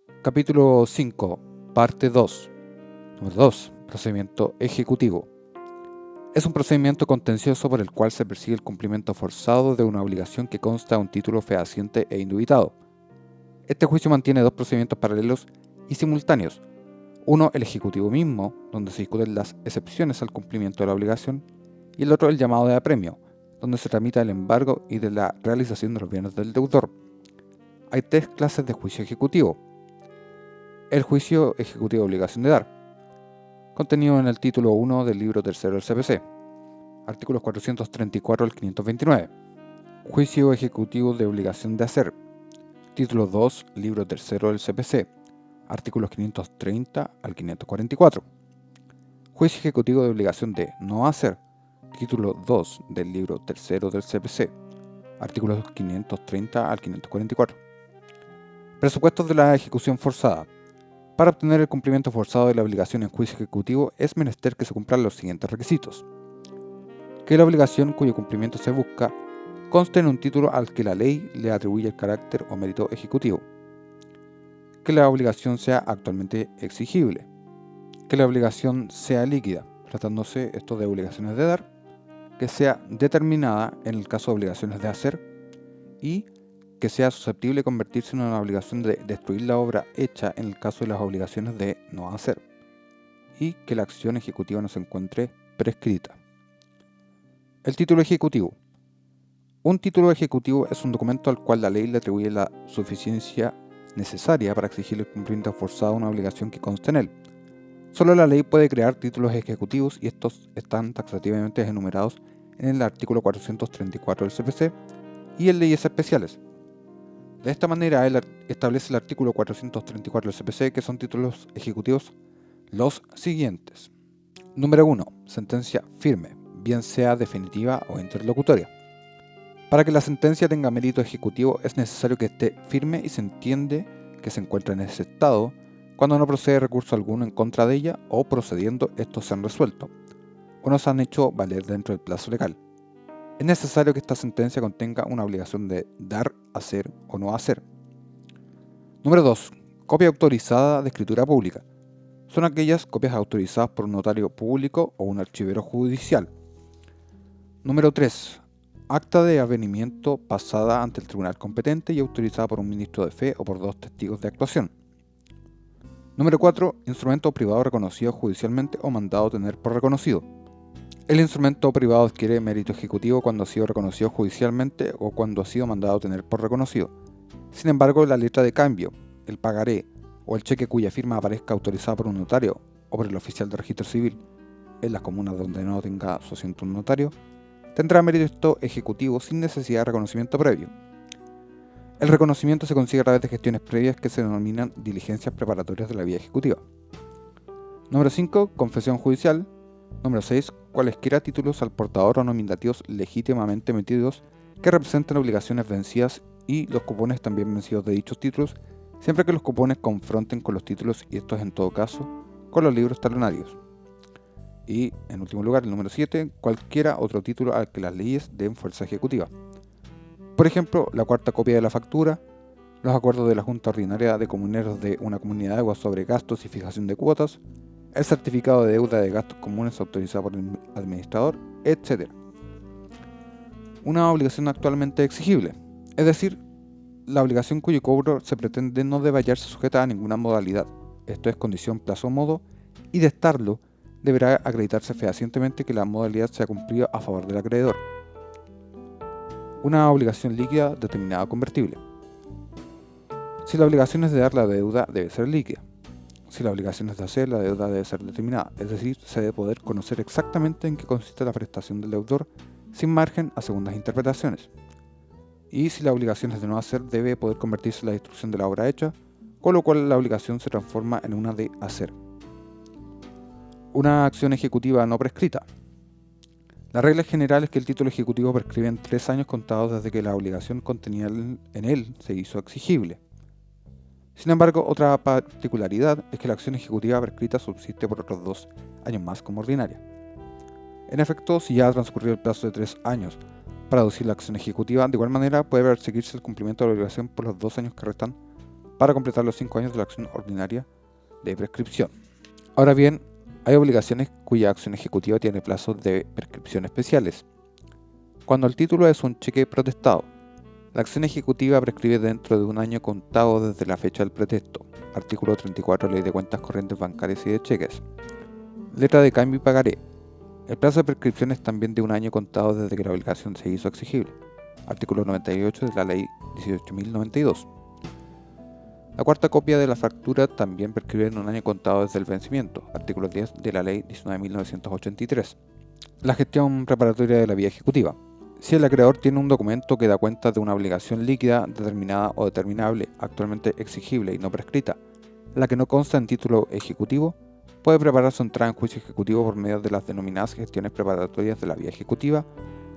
Capítulo 5, parte 2. Número 2. Procedimiento ejecutivo. Es un procedimiento contencioso por el cual se persigue el cumplimiento forzado de una obligación que consta de un título fehaciente e indubitado. Este juicio mantiene dos procedimientos paralelos y simultáneos. Uno, el ejecutivo mismo, donde se discuten las excepciones al cumplimiento de la obligación, y el otro, el llamado de apremio, donde se tramita el embargo y de la realización de los bienes del deudor. Hay tres clases de juicio ejecutivo. El juicio ejecutivo de obligación de dar, contenido en el título 1 del libro 3 del CPC, artículos 434 al 529. Juicio ejecutivo de obligación de hacer, título 2, libro 3 del CPC, artículos 530 al 544. Juicio ejecutivo de obligación de no hacer, título 2 del libro 3 del CPC, artículos 530 al 544. Presupuestos de la ejecución forzada. Para obtener el cumplimiento forzado de la obligación en juicio ejecutivo es menester que se cumplan los siguientes requisitos. Que la obligación cuyo cumplimiento se busca conste en un título al que la ley le atribuye el carácter o mérito ejecutivo. Que la obligación sea actualmente exigible. Que la obligación sea líquida, tratándose esto de obligaciones de dar. Que sea determinada en el caso de obligaciones de hacer. Y que sea susceptible de convertirse en una obligación de destruir la obra hecha en el caso de las obligaciones de no hacer, y que la acción ejecutiva no se encuentre prescrita. El título ejecutivo. Un título ejecutivo es un documento al cual la ley le atribuye la suficiencia necesaria para exigir el cumplimiento forzado de una obligación que consta en él. Solo la ley puede crear títulos ejecutivos y estos están taxativamente enumerados en el artículo 434 del CPC y en leyes especiales. De esta manera, él establece el artículo 434 del CPC, que son títulos ejecutivos los siguientes. Número 1. Sentencia firme, bien sea definitiva o interlocutoria. Para que la sentencia tenga mérito ejecutivo es necesario que esté firme y se entiende que se encuentra en ese estado cuando no procede recurso alguno en contra de ella o procediendo estos se han resuelto o no se han hecho valer dentro del plazo legal. Es necesario que esta sentencia contenga una obligación de dar, hacer o no hacer. Número 2. Copia autorizada de escritura pública. Son aquellas copias autorizadas por un notario público o un archivero judicial. Número 3. Acta de avenimiento pasada ante el tribunal competente y autorizada por un ministro de fe o por dos testigos de actuación. Número 4. Instrumento privado reconocido judicialmente o mandado tener por reconocido. El instrumento privado adquiere mérito ejecutivo cuando ha sido reconocido judicialmente o cuando ha sido mandado a tener por reconocido. Sin embargo, la letra de cambio, el pagaré o el cheque cuya firma aparezca autorizada por un notario o por el oficial de registro civil en las comunas donde no tenga su asiento un notario, tendrá mérito ejecutivo sin necesidad de reconocimiento previo. El reconocimiento se consigue a través de gestiones previas que se denominan diligencias preparatorias de la vía ejecutiva. Número 5. Confesión judicial. Número 6. Cualesquiera títulos al portador o nominativos legítimamente emitidos que representen obligaciones vencidas y los cupones también vencidos de dichos títulos, siempre que los cupones confronten con los títulos y estos en todo caso con los libros talonarios. Y en último lugar, el número 7. Cualquiera otro título al que las leyes den fuerza ejecutiva. Por ejemplo, la cuarta copia de la factura, los acuerdos de la Junta Ordinaria de Comuneros de una comunidad de agua sobre gastos y fijación de cuotas, el certificado de deuda de gastos comunes autorizado por el administrador, etc. Una obligación actualmente exigible, es decir, la obligación cuyo cobro se pretende no debe hallarse sujeta a ninguna modalidad, esto es condición, plazo o modo, y de estarlo, deberá acreditarse fehacientemente que la modalidad sea cumplida a favor del acreedor. Una obligación líquida determinada o convertible. Si la obligación es de dar, la deuda debe ser líquida. Si la obligación es de hacer, la deuda debe ser determinada, es decir, se debe poder conocer exactamente en qué consiste la prestación del deudor sin margen a segundas interpretaciones. Y si la obligación es de no hacer, debe poder convertirse en la destrucción de la obra hecha, con lo cual la obligación se transforma en una de hacer. Una acción ejecutiva no prescrita. La regla general es que el título ejecutivo prescribe en 3 años contados desde que la obligación contenida en él se hizo exigible. Sin embargo, otra particularidad es que la acción ejecutiva prescrita subsiste por otros 2 años más como ordinaria. En efecto, si ya ha transcurrido el plazo de 3 años para deducir la acción ejecutiva, de igual manera puede perseguirse el cumplimiento de la obligación por los 2 años que restan para completar los 5 años de la acción ordinaria de prescripción. Ahora bien, hay obligaciones cuya acción ejecutiva tiene plazos de prescripción especiales. Cuando el título es un cheque protestado, la acción ejecutiva prescribe dentro de un año contado desde la fecha del pretexto. Artículo 34 Ley de Cuentas Corrientes Bancarias y de Cheques. Letra de cambio y pagaré. El plazo de prescripción es también de un año contado desde que la obligación se hizo exigible. Artículo 98 de la Ley 18.092. La cuarta copia de la factura también prescribe en un año contado desde el vencimiento. Artículo 10 de la Ley 19.983. La gestión preparatoria de la vía ejecutiva. Si el acreedor tiene un documento que da cuenta de una obligación líquida, determinada o determinable, actualmente exigible y no prescrita, la que no consta en título ejecutivo, puede preparar su entrada en juicio ejecutivo por medio de las denominadas gestiones preparatorias de la vía ejecutiva,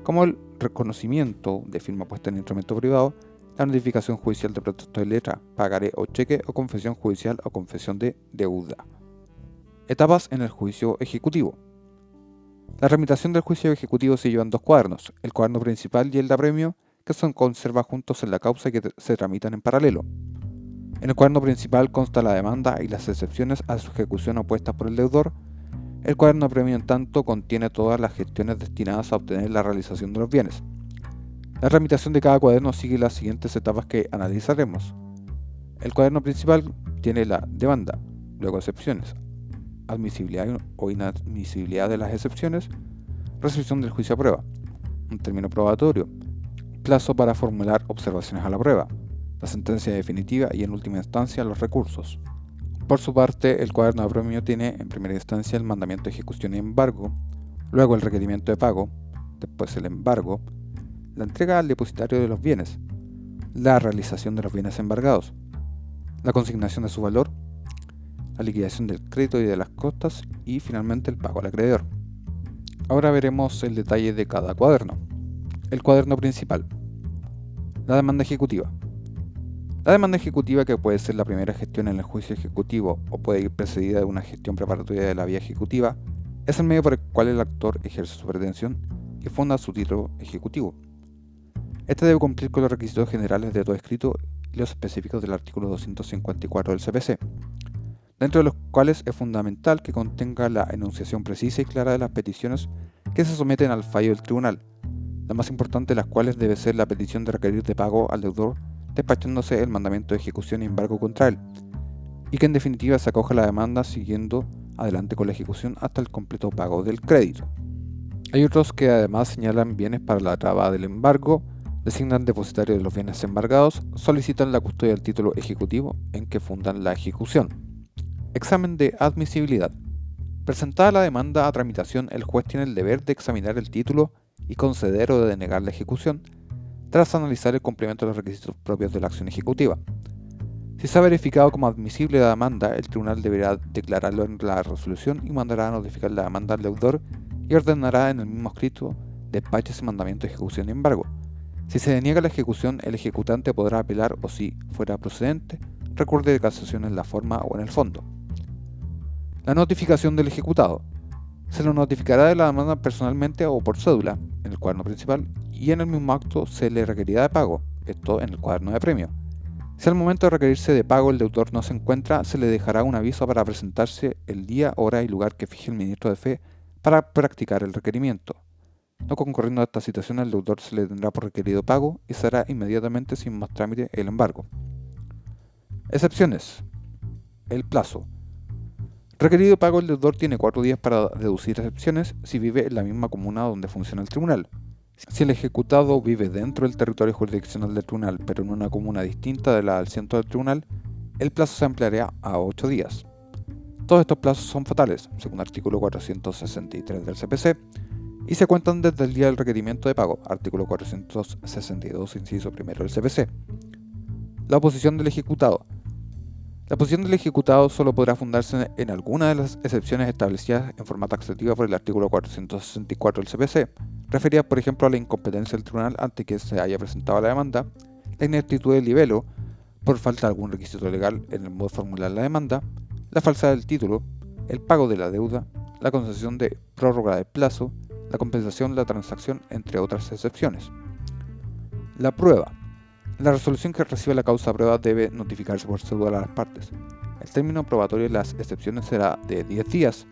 como el reconocimiento de firma puesta en instrumento privado, la notificación judicial de protesto de letra, pagaré o cheque o confesión judicial o confesión de deuda. Etapas en el juicio ejecutivo. La tramitación del juicio ejecutivo se lleva en 2 cuadernos, el cuaderno principal y el de apremio, que se conservan juntos en la causa y que se tramitan en paralelo. En el cuaderno principal consta la demanda y las excepciones a su ejecución opuestas por el deudor. El cuaderno de apremio, en tanto, contiene todas las gestiones destinadas a obtener la realización de los bienes. La tramitación de cada cuaderno sigue las siguientes etapas que analizaremos. El cuaderno principal tiene la demanda, luego excepciones, admisibilidad o inadmisibilidad de las excepciones, recepción del juicio a prueba, un término probatorio, plazo para formular observaciones a la prueba, la sentencia definitiva y en última instancia los recursos. Por su parte, el cuaderno de apremio tiene en primera instancia el mandamiento de ejecución y embargo, luego el requerimiento de pago, después el embargo, la entrega al depositario de los bienes, la realización de los bienes embargados, la consignación de su valor, la liquidación del crédito y de las costas y finalmente el pago al acreedor. Ahora veremos el detalle de cada cuaderno. El cuaderno principal. La demanda ejecutiva. La demanda ejecutiva, que puede ser la primera gestión en el juicio ejecutivo o puede ir precedida de una gestión preparatoria de la vía ejecutiva, es el medio por el cual el actor ejerce su pretensión y funda su título ejecutivo. Este debe cumplir con los requisitos generales de todo escrito y los específicos del artículo 254 del CPC, dentro de los cuales es fundamental que contenga la enunciación precisa y clara de las peticiones que se someten al fallo del tribunal, la más importante de las cuales debe ser la petición de requerir de pago al deudor despachándose el mandamiento de ejecución y embargo contra él, y que en definitiva se acoja la demanda siguiendo adelante con la ejecución hasta el completo pago del crédito. Hay otros que además señalan bienes para la traba del embargo, designan depositario de los bienes embargados, solicitan la custodia del título ejecutivo en que fundan la ejecución. Examen de admisibilidad. Presentada la demanda a tramitación, el juez tiene el deber de examinar el título y conceder o denegar la ejecución, tras analizar el cumplimiento de los requisitos propios de la acción ejecutiva. Si se ha verificado como admisible la demanda, el tribunal deberá declararlo en la resolución y mandará a notificar la demanda al deudor y ordenará en el mismo escrito despache ese mandamiento de ejecución y embargo. Si se deniega la ejecución, el ejecutante podrá apelar o, si fuera procedente, recurrir de casación en la forma o en el fondo. La notificación del ejecutado. Se lo notificará de la demanda personalmente o por cédula, en el cuaderno principal, y en el mismo acto se le requerirá de pago, esto en el cuaderno de apremio. Si al momento de requerirse de pago el deudor no se encuentra, se le dejará un aviso para presentarse el día, hora y lugar que fije el ministro de Fe para practicar el requerimiento. No concurriendo a esta situación, al deudor se le tendrá por requerido pago y será inmediatamente sin más trámite el embargo. Excepciones. El plazo. Requerido pago, el deudor tiene 4 días para deducir excepciones si vive en la misma comuna donde funciona el tribunal. Si el ejecutado vive dentro del territorio jurisdiccional del tribunal, pero en una comuna distinta de la del centro del tribunal, el plazo se ampliará a 8 días. Todos estos plazos son fatales, según artículo 463 del CPC, y se cuentan desde el día del requerimiento de pago, artículo 462, inciso primero del CPC. La oposición del ejecutado. La posición del ejecutado solo podrá fundarse en alguna de las excepciones establecidas en forma taxativa por el artículo 464 del CPC, referidas por ejemplo a la incompetencia del tribunal ante que se haya presentado la demanda, la ineptitud del libelo, por falta de algún requisito legal en el modo de formular la demanda, la falsedad del título, el pago de la deuda, la concesión de prórroga de plazo, la compensación de la transacción, entre otras excepciones. La prueba. La resolución que recibe la causa prueba debe notificarse por cédula a las partes. El término probatorio de las excepciones será de 10 días.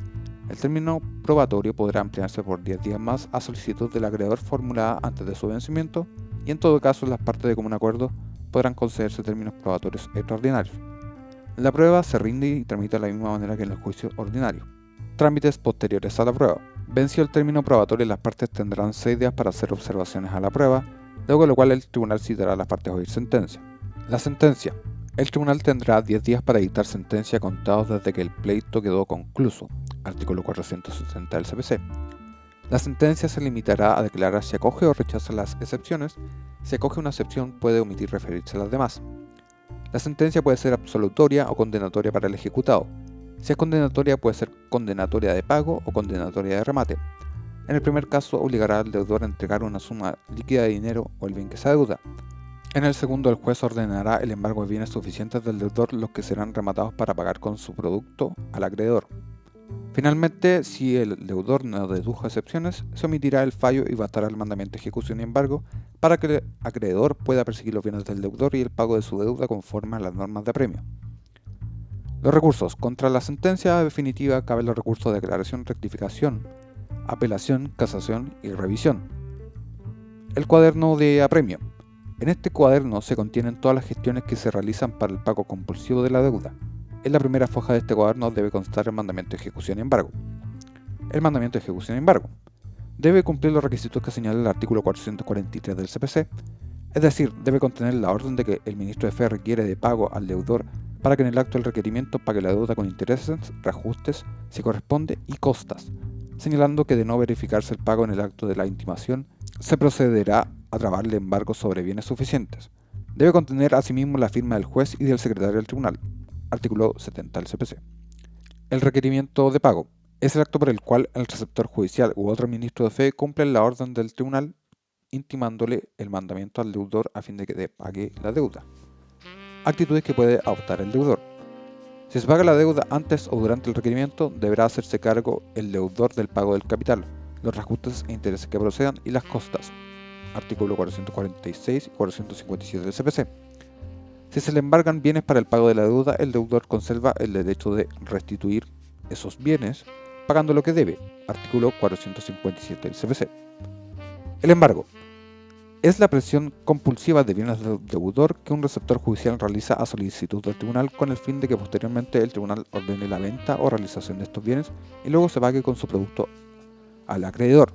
El término probatorio podrá ampliarse por 10 días más a solicitud del acreedor formulada antes de su vencimiento, y en todo caso las partes de común acuerdo podrán concederse términos probatorios extraordinarios. La prueba se rinde y tramita de la misma manera que en el juicio ordinario. Trámites posteriores a la prueba. Vencido el término probatorio, las partes tendrán 6 días para hacer observaciones a la prueba, luego de lo cual el tribunal citará a las partes a oír sentencia. La sentencia. El tribunal tendrá 10 días para dictar sentencia contados desde que el pleito quedó concluso, artículo 470 del CPC. La sentencia se limitará a declarar si acoge o rechaza las excepciones. Si acoge una excepción, puede omitir referirse a las demás. La sentencia puede ser absolutoria o condenatoria para el ejecutado. Si es condenatoria, puede ser condenatoria de pago o condenatoria de remate. En el primer caso, obligará al deudor a entregar una suma líquida de dinero o el bien que se adeuda. En el segundo, el juez ordenará el embargo de bienes suficientes del deudor, los que serán rematados para pagar con su producto al acreedor. Finalmente, si el deudor no dedujo excepciones, se omitirá el fallo y bastará el mandamiento de ejecución y embargo para que el acreedor pueda perseguir los bienes del deudor y el pago de su deuda conforme a las normas de apremio. Los recursos. Contra la sentencia definitiva caben los recursos de declaración, rectificación, apelación, casación y revisión. El cuaderno de apremio. En este cuaderno se contienen todas las gestiones que se realizan para el pago compulsivo de la deuda. En la primera foja de este cuaderno debe constar el mandamiento de ejecución y embargo. El mandamiento de ejecución y embargo debe cumplir los requisitos que señala el artículo 443 del CPC, es decir, debe contener la orden de que el ministro de Fe requiere de pago al deudor para que en el acto del requerimiento pague la deuda con intereses, reajustes, si corresponde, y costas, señalando que de no verificarse el pago en el acto de la intimación, se procederá a trabarle embargo sobre bienes suficientes. Debe contener asimismo la firma del juez y del secretario del tribunal. Artículo 70 del CPC. El requerimiento de pago es el acto por el cual el receptor judicial u otro ministro de fe cumple la orden del tribunal intimándole el mandamiento al deudor a fin de que pague la deuda. Actitudes que puede adoptar el deudor. Si se paga la deuda antes o durante el requerimiento, deberá hacerse cargo el deudor del pago del capital, los reajustes e intereses que procedan y las costas. Artículo 446 y 457 del CPC. Si se le embargan bienes para el pago de la deuda, el deudor conserva el derecho de restituir esos bienes pagando lo que debe. Artículo 457 del CPC. El embargo es la presión compulsiva de bienes del deudor que un receptor judicial realiza a solicitud del tribunal con el fin de que posteriormente el tribunal ordene la venta o realización de estos bienes y luego se pague con su producto al acreedor.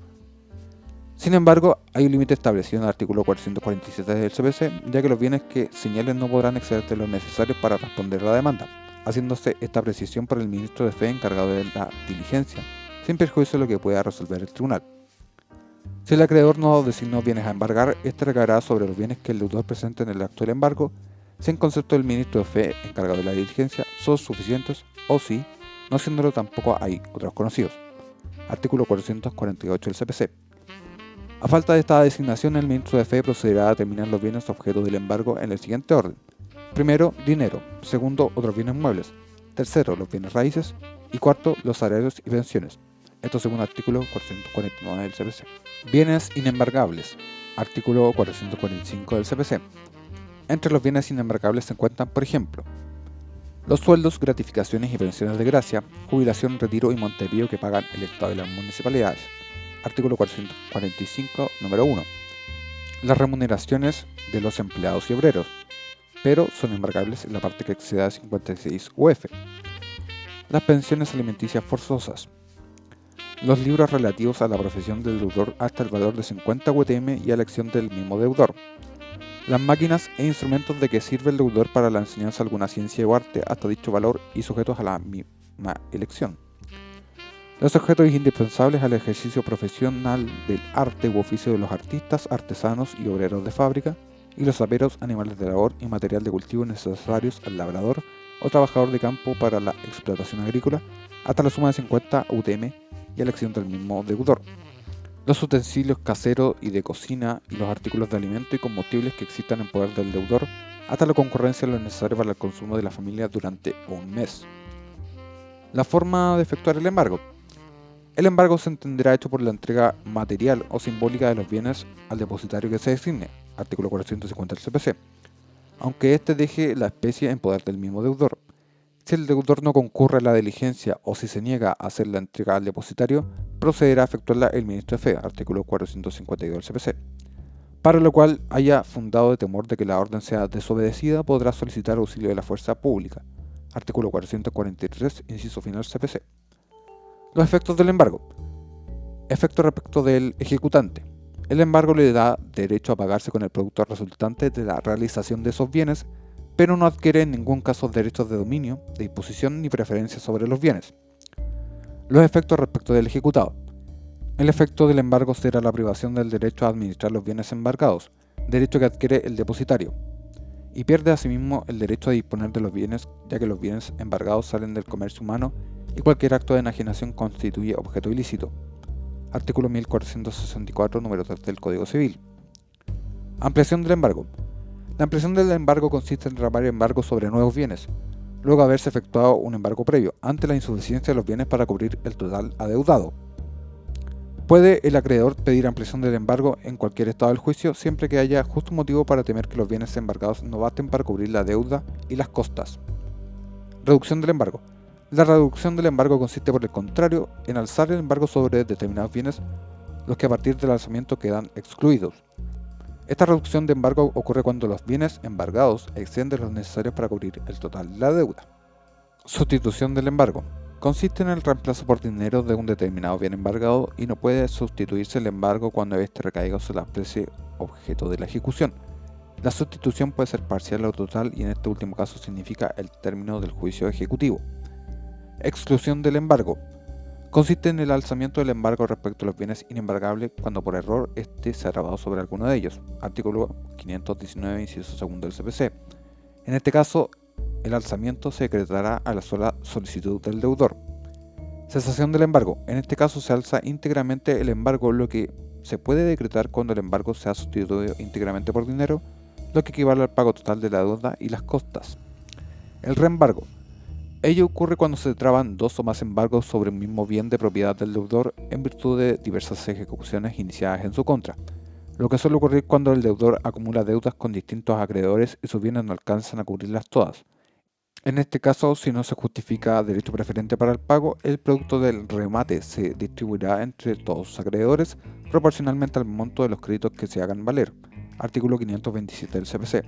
Sin embargo, hay un límite establecido en el artículo 447 del CPC, ya que los bienes que señalen no podrán exceder de lo necesario para responder a la demanda, haciéndose esta precisión por el ministro de Fe encargado de la diligencia, sin perjuicio de lo que pueda resolver el tribunal. Si el acreedor no designó bienes a embargar, este recaerá sobre los bienes que el deudor presente en el acto del embargo, si en concepto del ministro de Fe encargado de la diligencia son suficientes o si, no siéndolo tampoco hay otros conocidos. Artículo 448 del CPC. A falta de esta designación, el ministro de Fe procederá a determinar los bienes objeto del embargo en el siguiente orden. Primero, dinero. Segundo, otros bienes muebles. Tercero, los bienes raíces. Y cuarto, los salarios y pensiones. Esto según el artículo 449 del CPC. Bienes inembargables. Artículo 445 del CPC. Entre los bienes inembargables se encuentran, por ejemplo, los sueldos, gratificaciones y pensiones de gracia, jubilación, retiro y montevideo que pagan el Estado y las municipalidades. Artículo 445, número 1. Las remuneraciones de los empleados y obreros, pero son embargables en la parte que exceda a 56 UF. Las pensiones alimenticias forzosas. Los libros relativos a la profesión del deudor hasta el valor de 50 UTM y a elección del mismo deudor. Las máquinas e instrumentos de que sirve el deudor para la enseñanza de alguna ciencia o arte hasta dicho valor y sujetos a la misma elección. Los objetos indispensables al ejercicio profesional del arte u oficio de los artistas, artesanos y obreros de fábrica, y los aperos, animales de labor y material de cultivo necesarios al labrador o trabajador de campo para la explotación agrícola, hasta la suma de 50 UTM y a elección del mismo deudor. Los utensilios caseros y de cocina y los artículos de alimento y combustibles que existan en poder del deudor, hasta la concurrencia de lo necesario para el consumo de la familia durante un mes. La forma de efectuar el embargo. El embargo se entenderá hecho por la entrega material o simbólica de los bienes al depositario que se designe, artículo 450 del CPC, aunque éste deje la especie en poder del mismo deudor. Si el deudor no concurre a la diligencia o si se niega a hacer la entrega al depositario, procederá a efectuarla el ministro de Fe, artículo 452 del CPC. Para lo cual haya fundado de temor de que la orden sea desobedecida, podrá solicitar auxilio de la fuerza pública, artículo 443, inciso final CPC. Los efectos del embargo. Efecto respecto del ejecutante. El embargo le da derecho a pagarse con el producto resultante de la realización de esos bienes, pero no adquiere en ningún caso derechos de dominio, de disposición ni preferencia sobre los bienes. Los efectos respecto del ejecutado. El efecto del embargo será la privación del derecho a administrar los bienes embargados, derecho que adquiere el depositario, y pierde asimismo el derecho a disponer de los bienes, ya que los bienes embargados salen del comercio humano y cualquier acto de enajenación constituye objeto ilícito. Artículo 1464, número 3 del Código Civil. Ampliación del embargo. La ampliación del embargo consiste en derramar embargo sobre nuevos bienes, luego de haberse efectuado un embargo previo, ante la insuficiencia de los bienes para cubrir el total adeudado. Puede el acreedor pedir ampliación del embargo en cualquier estado del juicio, siempre que haya justo motivo para temer que los bienes embargados no basten para cubrir la deuda y las costas. Reducción del embargo. La reducción del embargo consiste, por el contrario, en alzar el embargo sobre determinados bienes, los que a partir del alzamiento quedan excluidos. Esta reducción de embargo ocurre cuando los bienes embargados exceden los necesarios para cubrir el total de la deuda. Sustitución del embargo. Consiste en el reemplazo por dinero de un determinado bien embargado y no puede sustituirse el embargo cuando éste recaiga sobre la especie objeto de la ejecución. La sustitución puede ser parcial o total y en este último caso significa el término del juicio ejecutivo. Exclusión del embargo. Consiste en el alzamiento del embargo respecto a los bienes inembargables cuando por error éste se ha grabado sobre alguno de ellos. Artículo 519, inciso segundo del CPC. En este caso, el alzamiento se decretará a la sola solicitud del deudor. Cesación del embargo. En este caso se alza íntegramente el embargo, lo que se puede decretar cuando el embargo sea sustituido íntegramente por dinero, lo que equivale al pago total de la deuda y las costas. El reembargo. Ello ocurre cuando se traban dos o más embargos sobre un mismo bien de propiedad del deudor en virtud de diversas ejecuciones iniciadas en su contra, lo que suele ocurrir cuando el deudor acumula deudas con distintos acreedores y sus bienes no alcanzan a cubrirlas todas. En este caso, si no se justifica derecho preferente para el pago, el producto del remate se distribuirá entre todos los acreedores proporcionalmente al monto de los créditos que se hagan valer. Artículo 527 del CPC.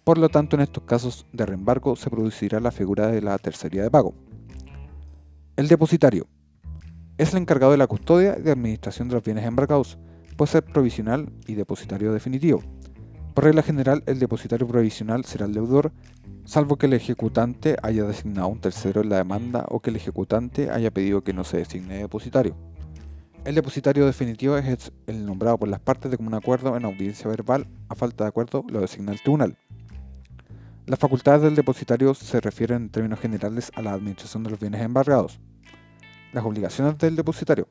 Por lo tanto, en estos casos de reembargo se producirá la figura de la tercería de pago. El depositario es el encargado de la custodia y de administración de los bienes embargados. Puede ser provisional y depositario definitivo. Por regla general, el depositario provisional será el deudor, salvo que el ejecutante haya designado a un tercero en la demanda o que el ejecutante haya pedido que no se designe depositario. El depositario definitivo es el nombrado por las partes de común acuerdo en audiencia verbal. A falta de acuerdo, lo designa el tribunal. Las facultades del depositario se refieren en términos generales a la administración de los bienes embargados. Las obligaciones del depositario.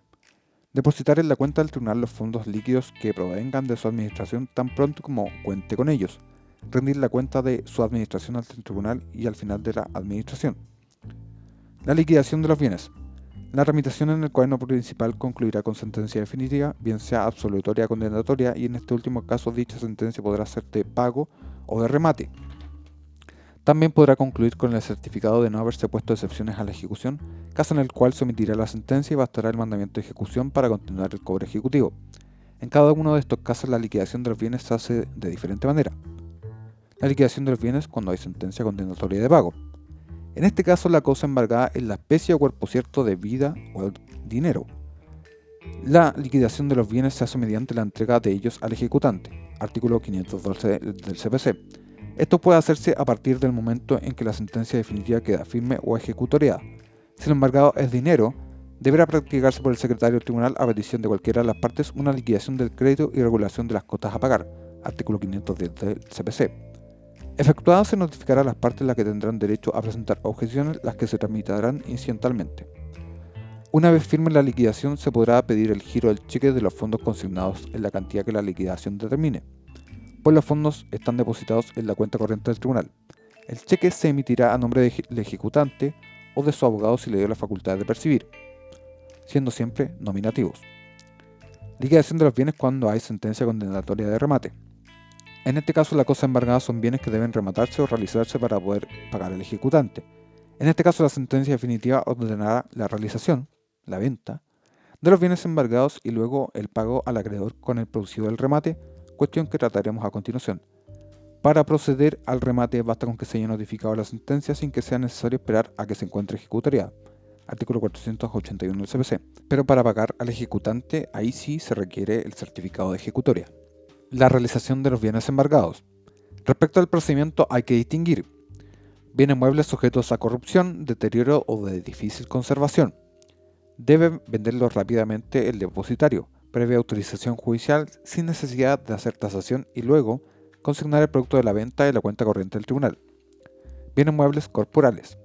Depositar en la cuenta del tribunal los fondos líquidos que provengan de su administración tan pronto como cuente con ellos. Rendir la cuenta de su administración ante el tribunal y al final de la administración. La liquidación de los bienes. La tramitación en el cuaderno principal concluirá con sentencia definitiva, bien sea absolutoria o condenatoria, y en este último caso dicha sentencia podrá ser de pago o de remate. También podrá concluir con el certificado de no haberse puesto excepciones a la ejecución, caso en el cual se omitirá la sentencia y bastará el mandamiento de ejecución para continuar el cobro ejecutivo. En cada uno de estos casos la liquidación de los bienes se hace de diferente manera. La liquidación de los bienes cuando hay sentencia condenatoria de pago. En este caso la cosa embargada es la especie o cuerpo cierto de vida o dinero. La liquidación de los bienes se hace mediante la entrega de ellos al ejecutante. Artículo 512 del CPC. Esto puede hacerse a partir del momento en que la sentencia definitiva queda firme o ejecutoriada. Si el embargado es dinero, deberá practicarse por el secretario del tribunal a petición de cualquiera de las partes una liquidación del crédito y regulación de las cotas a pagar. Artículo 510 del CPC. Efectuada se notificará a las partes las que tendrán derecho a presentar objeciones, las que se tramitarán incidentalmente. Una vez firme la liquidación, se podrá pedir el giro del cheque de los fondos consignados en la cantidad que la liquidación determine, pues los fondos están depositados en la cuenta corriente del tribunal. El cheque se emitirá a nombre del ejecutante o de su abogado si le dio la facultad de percibir, siendo siempre nominativos. Liquidación de los bienes cuando hay sentencia condenatoria de remate. En este caso, las cosas embargadas son bienes que deben rematarse o realizarse para poder pagar al ejecutante. En este caso, la sentencia definitiva ordenará la realización, la venta, de los bienes embargados y luego el pago al acreedor con el producido del remate, cuestión que trataremos a continuación. Para proceder al remate basta con que se haya notificado la sentencia sin que sea necesario esperar a que se encuentre ejecutoriada. Artículo 481 del CPC. Pero para pagar al ejecutante, ahí sí se requiere el certificado de ejecutoria. La realización de los bienes embargados. Respecto al procedimiento hay que distinguir bienes muebles sujetos a corrupción, deterioro o de difícil conservación. Debe venderlos rápidamente el depositario, previa autorización judicial, sin necesidad de hacer tasación y luego consignar el producto de la venta en la cuenta corriente del tribunal. Bienes muebles corporales.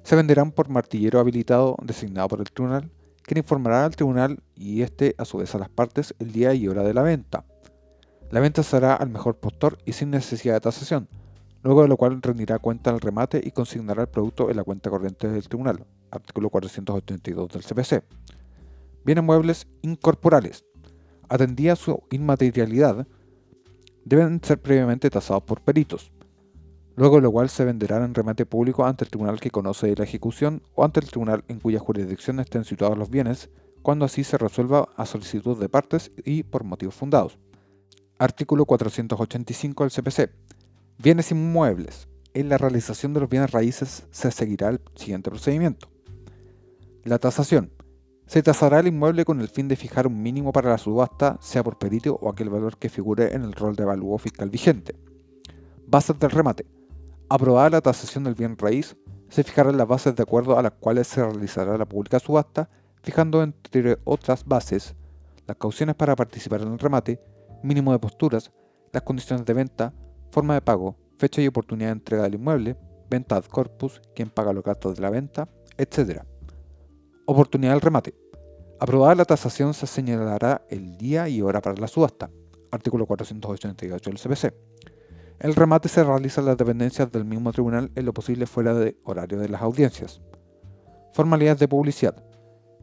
Se venderán por martillero habilitado designado por el tribunal, quien informará al tribunal y éste a su vez a las partes el día y hora de la venta. La venta se hará al mejor postor y sin necesidad de tasación, luego de lo cual rendirá cuenta al remate y consignará el producto en la cuenta corriente del tribunal. Artículo 482 del CPC. Bienes muebles incorporales. Atendida su inmaterialidad, deben ser previamente tasados por peritos, luego de lo cual se venderán en remate público ante el tribunal que conoce de la ejecución o ante el tribunal en cuya jurisdicción estén situados los bienes, cuando así se resuelva a solicitud de partes y por motivos fundados. Artículo 485 del CPC. Bienes inmuebles. En la realización de los bienes raíces se seguirá el siguiente procedimiento. La tasación. Se tasará el inmueble con el fin de fijar un mínimo para la subasta, sea por perito o aquel valor que figure en el rol de avalúo fiscal vigente. Bases del remate. Aprobada la tasación del bien raíz, se fijarán las bases de acuerdo a las cuales se realizará la pública subasta, fijando entre otras bases las cauciones para participar en el remate, mínimo de posturas, las condiciones de venta, forma de pago, fecha y oportunidad de entrega del inmueble, venta ad corpus, quién paga los gastos de la venta, etc. Oportunidad del remate. Aprobada la tasación se señalará el día y hora para la subasta. Artículo 488 del CPC. El remate se realiza en las dependencias del mismo tribunal en lo posible fuera de horario de las audiencias. Formalidades de publicidad.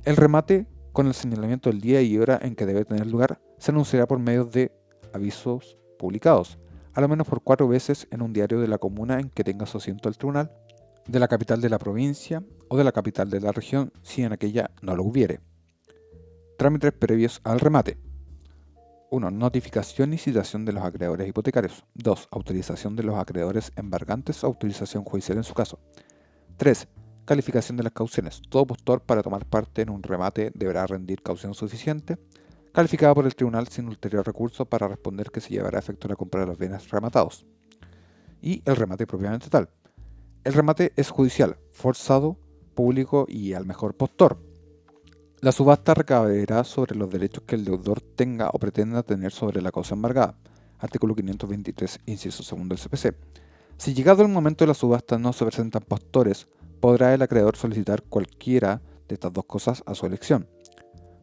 El remate, con el señalamiento del día y hora en que debe tener lugar, se anunciará por medio de avisos publicados, a lo menos por 4 veces en un diario de la comuna en que tenga su asiento el tribunal, de la capital de la provincia o de la capital de la región si en aquella no lo hubiere. Trámites previos al remate. 1. Notificación y citación de los acreedores hipotecarios. 2. Autorización de los acreedores embargantes o autorización judicial en su caso. 3. Calificación de las cauciones. Todo postor para tomar parte en un remate deberá rendir caución suficiente, calificada por el tribunal sin ulterior recurso para responder que se llevará a efecto la compra de los bienes rematados. Y el remate propiamente tal. El remate es judicial, forzado, público y al mejor postor. La subasta recaerá sobre los derechos que el deudor tenga o pretenda tener sobre la cosa embargada. Artículo 523, inciso segundo del CPC. Si llegado el momento de la subasta no se presentan postores, podrá el acreedor solicitar cualquiera de estas dos cosas a su elección.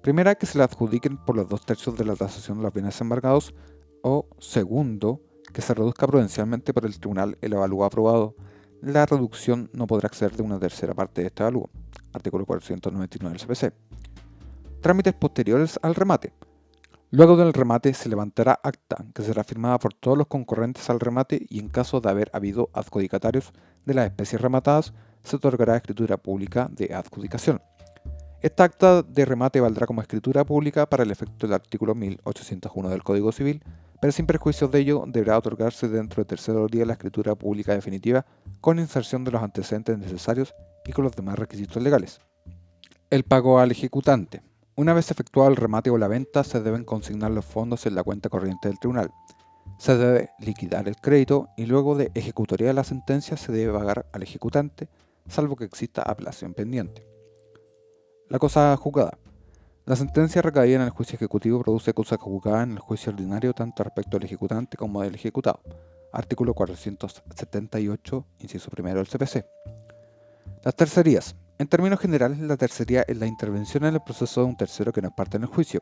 Primera, que se le adjudiquen por los 2/3 de la tasación de los bienes embargados, o segundo, que se reduzca prudencialmente por el tribunal el avalúo aprobado. La reducción no podrá exceder de una tercera parte de este avalúo. Artículo 499 del CPC. Trámites posteriores al remate. Luego del remate se levantará acta, que será firmada por todos los concurrentes al remate y en caso de haber habido adjudicatarios de las especies rematadas, se otorgará escritura pública de adjudicación. Esta acta de remate valdrá como escritura pública para el efecto del artículo 1801 del Código Civil, pero sin perjuicio de ello deberá otorgarse dentro del tercer día la escritura pública definitiva con inserción de los antecedentes necesarios y con los demás requisitos legales. El pago al ejecutante. Una vez efectuado el remate o la venta, se deben consignar los fondos en la cuenta corriente del tribunal. Se debe liquidar el crédito y luego de ejecutoria de la sentencia se debe pagar al ejecutante, salvo que exista apelación pendiente. La cosa juzgada. La sentencia recaída en el juicio ejecutivo produce cosa juzgada en el juicio ordinario tanto respecto al ejecutante como del ejecutado. Artículo 478, inciso primero del CPC. Las tercerías. En términos generales, la tercería es la intervención en el proceso de un tercero que no es parte en el juicio.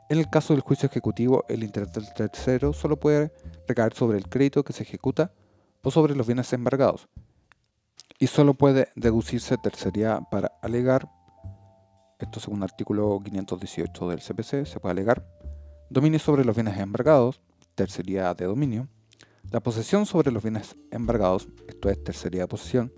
En el caso del juicio ejecutivo, el interés del tercero solo puede recaer sobre el crédito que se ejecuta o sobre los bienes embargados, y solo puede deducirse tercería para alegar, esto según el artículo 518 del CPC, se puede alegar dominio sobre los bienes embargados, tercería de dominio, la posesión sobre los bienes embargados, esto es tercería de posesión,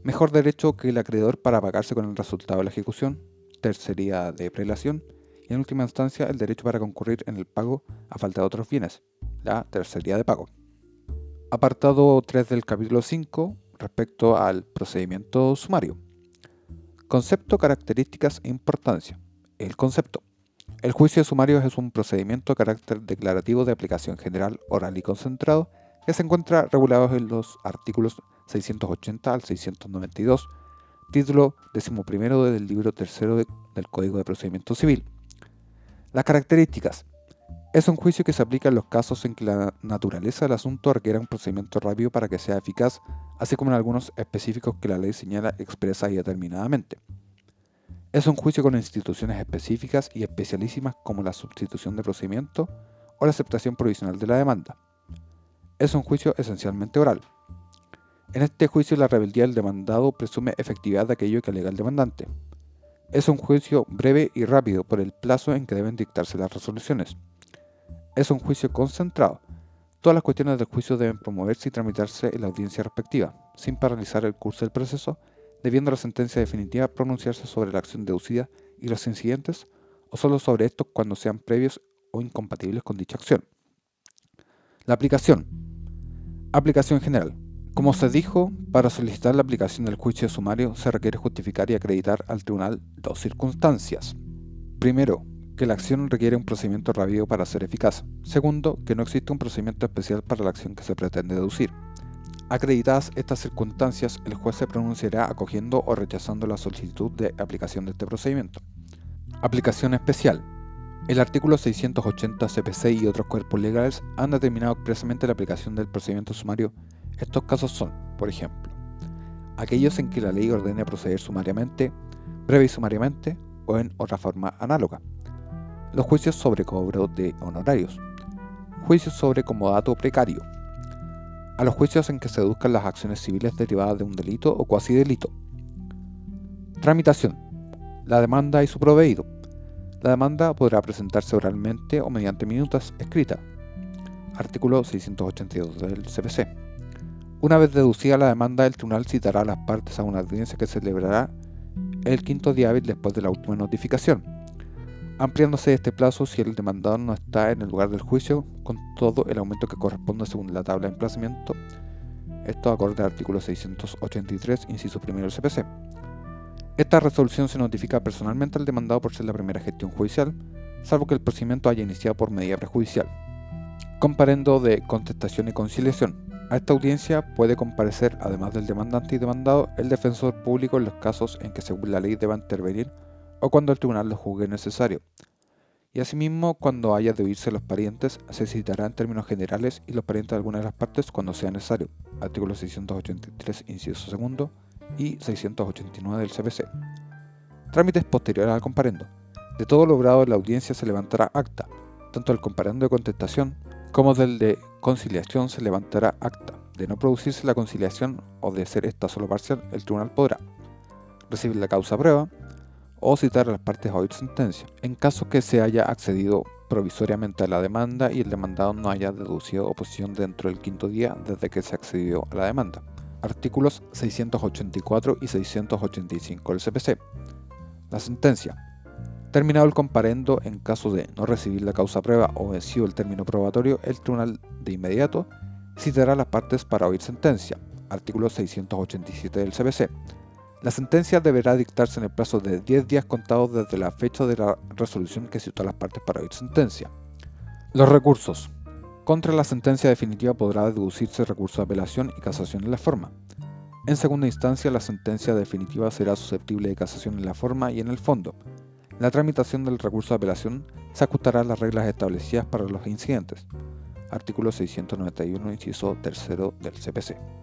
mejor derecho que el acreedor para pagarse con el resultado de la ejecución, tercería de prelación, y en última instancia el derecho para concurrir en el pago a falta de otros bienes, la tercería de pago. Apartado 3 del capítulo 5, respecto al procedimiento sumario. Concepto, características e importancia. El concepto. El juicio sumario es un procedimiento de carácter declarativo de aplicación general, oral y concentrado que se encuentra regulado en los artículos 680 al 692, título 11 del libro 3 del Código de Procedimiento Civil. Las características. Es un juicio que se aplica en los casos en que la naturaleza del asunto requiera un procedimiento rápido para que sea eficaz, así como en algunos específicos que la ley señala expresa y determinadamente. Es un juicio con instituciones específicas y especialísimas como la sustitución de procedimiento o la aceptación provisional de la demanda. Es un juicio esencialmente oral. En este juicio la rebeldía del demandado presume efectividad de aquello que alega el demandante. Es un juicio breve y rápido por el plazo en que deben dictarse las resoluciones. Es un juicio concentrado. Todas las cuestiones del juicio deben promoverse y tramitarse en la audiencia respectiva, sin paralizar el curso del proceso, debiendo la sentencia definitiva pronunciarse sobre la acción deducida y los incidentes, o solo sobre estos cuando sean previos o incompatibles con dicha acción. La aplicación. Aplicación general. Como se dijo, para solicitar la aplicación del juicio sumario se requiere justificar y acreditar al tribunal dos circunstancias. Primero, que la acción requiere un procedimiento rápido para ser eficaz. Segundo, que no existe un procedimiento especial para la acción que se pretende deducir. Acreditadas estas circunstancias, el juez se pronunciará acogiendo o rechazando la solicitud de aplicación de este procedimiento. Aplicación especial. El artículo 680 CPC y otros cuerpos legales han determinado expresamente la aplicación del procedimiento sumario. Estos casos son, por ejemplo, aquellos en que la ley ordene proceder sumariamente, breve y sumariamente o en otra forma análoga. Los juicios sobre cobro de honorarios. Juicios sobre comodato precario. A los juicios en que se deduzcan las acciones civiles derivadas de un delito o cuasi delito. Tramitación. La demanda y su proveído. La demanda podrá presentarse oralmente o mediante minutas escritas. Artículo 682 del CPC. Una vez deducida la demanda, el tribunal citará a las partes a una audiencia que se celebrará el quinto día hábil después de la última notificación, ampliándose este plazo si el demandado no está en el lugar del juicio, con todo el aumento que corresponde según la tabla de emplazamiento. Esto acorde al artículo 683, inciso primero del CPC. Esta resolución se notifica personalmente al demandado por ser la primera gestión judicial, salvo que el procedimiento haya iniciado por medida prejudicial. Comparendo de contestación y conciliación. A esta audiencia puede comparecer, además del demandante y demandado, el defensor público en los casos en que según la ley deba intervenir o cuando el tribunal lo juzgue necesario. Y asimismo, cuando haya de oírse los parientes, se citará en términos generales y los parientes de alguna de las partes cuando sea necesario. Artículo 683, inciso segundo y 689 del CPC. Trámites posteriores al comparendo. De todo lo obrado en la audiencia se levantará acta. Tanto del comparendo de contestación como del de conciliación se levantará acta. De no producirse la conciliación o de ser esta solo parcial, el tribunal podrá recibir la causa a prueba o citar a las partes a oír sentencia, en caso que se haya accedido provisoriamente a la demanda y el demandado no haya deducido oposición dentro del quinto día desde que se accedió a la demanda. Artículos 684 y 685 del CPC. La sentencia. Terminado el comparendo, en caso de no recibir la causa a prueba o vencido el término probatorio, el tribunal de inmediato citará a las partes para oír sentencia. Artículo 687 del CPC. La sentencia deberá dictarse en el plazo de 10 días contados desde la fecha de la resolución que citó a las partes para oír sentencia. Los recursos. Contra la sentencia definitiva podrá deducirse recurso de apelación y casación en la forma. En segunda instancia, la sentencia definitiva será susceptible de casación en la forma y en el fondo. La tramitación del recurso de apelación se ajustará a las reglas establecidas para los incidentes. Artículo 691, inciso 3 del CPC.